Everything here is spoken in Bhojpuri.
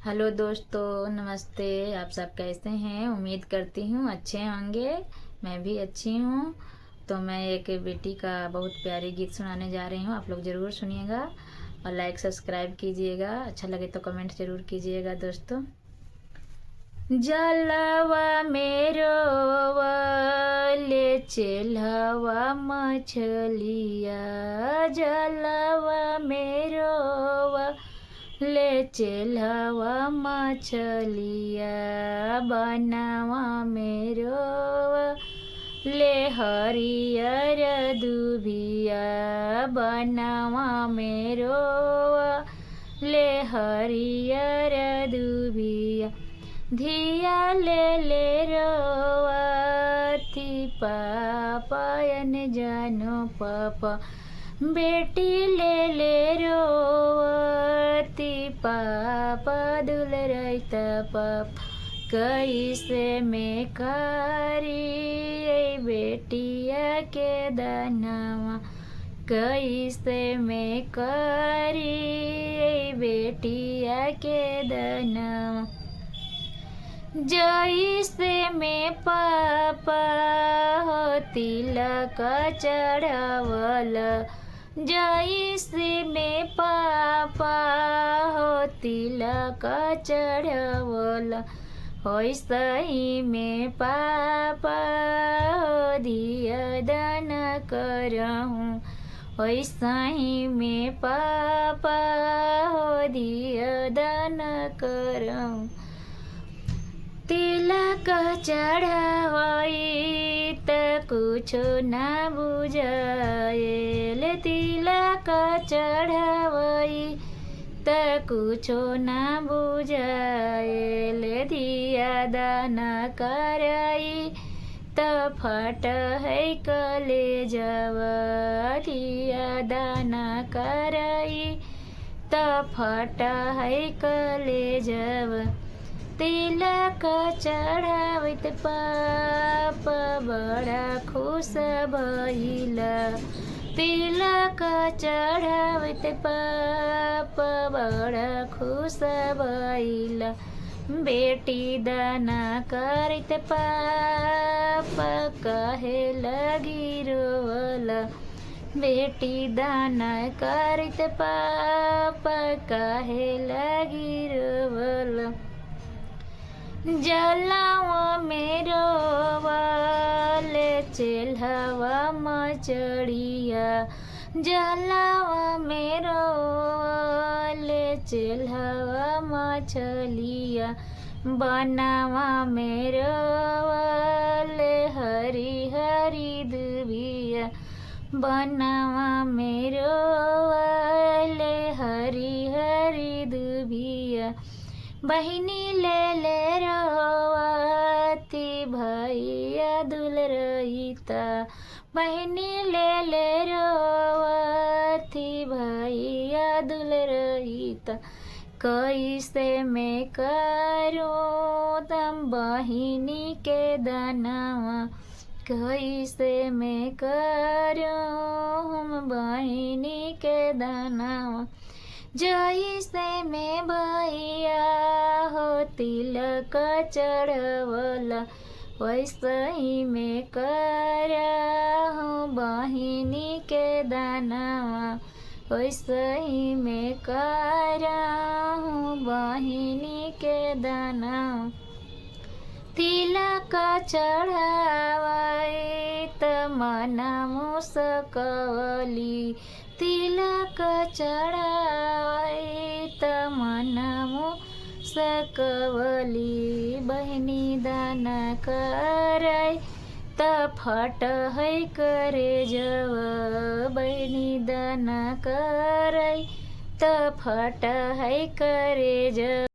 हेलो दोस्तों, नमस्ते। आप सब कैसे हैं? उम्मीद करती हूँ अच्छे होंगे। मैं भी अच्छी हूँ। तो मैं एक बेटी का बहुत प्यारे गीत सुनाने जा रही हूँ। आप लोग ज़रूर सुनिएगा और लाइक सब्सक्राइब कीजिएगा। अच्छा लगे तो कमेंट ज़रूर कीजिएगा दोस्तों। जलवा मेरो ले चेलवा मछलिया, जलवा मेरो ले चेलवा मछलिया, बनावा मेरो ले हरियर दुभिया, बनावा मेरो ले हरियर दुभिया, धिया ले रोवती पापयन जानो पापा, बेटी ले रोवती पापा, दुल रहता पाप कैसे में कारी बेटिया के दानवा, कैसे में कारी बेटिया के दानवा, जैसे में पापा हो तिलक चढ़ावल, जैसे में पापा हो तिलक चढ़ावल, वैसे में पापा हो दिया दान करहूँ, वैसे में पापा हो दिया दान करहूँ, तिलक चढ़ावई त कुछो ना बुझाएल, तिलक चढ़ावई त कुछो ना बुझाएल, दिया दान करई त फट है कलेजवा, दिया दान करई त फट है कलेजवा, तिलक चढ़ावित पाप बड़ा खुश भइला, तिलक चढ़ावित पाप बड़ा खुश भइला, बेटी दाना करित पाप कहे लगी रोवला, बेटी दाना करित पाप कहे लगी रोवला, जलवा मेरो ले चेलवा मछड़िया, जलवा मेरो ले चेलवा मछलिया, बनावा मेरो ले हरी हरी दुभिया, बनावा मेरो ले हरी हरी दुभिया, बहिनी ले रोवती भैया दुल रहीता, बहिनी ले रोवती भैया दुल रहीता, कैसे में करूँ तम बहिनी के दानवा, कैसे में करूँ हम बहिनी के दानवा, जैसे में भैया हो तिलक चढ़वला, वैसे में करहूँ बहिनी के दानवा, वैसे में करहूँ बहिनी के दानवा, तिलक चढ़ावई त मना मुसकवली, तिलक चढ़ावई त मना मुसकवली, बहिनी दान करई त फट है करे जव, बहिनी दान करई त फट है करे जव।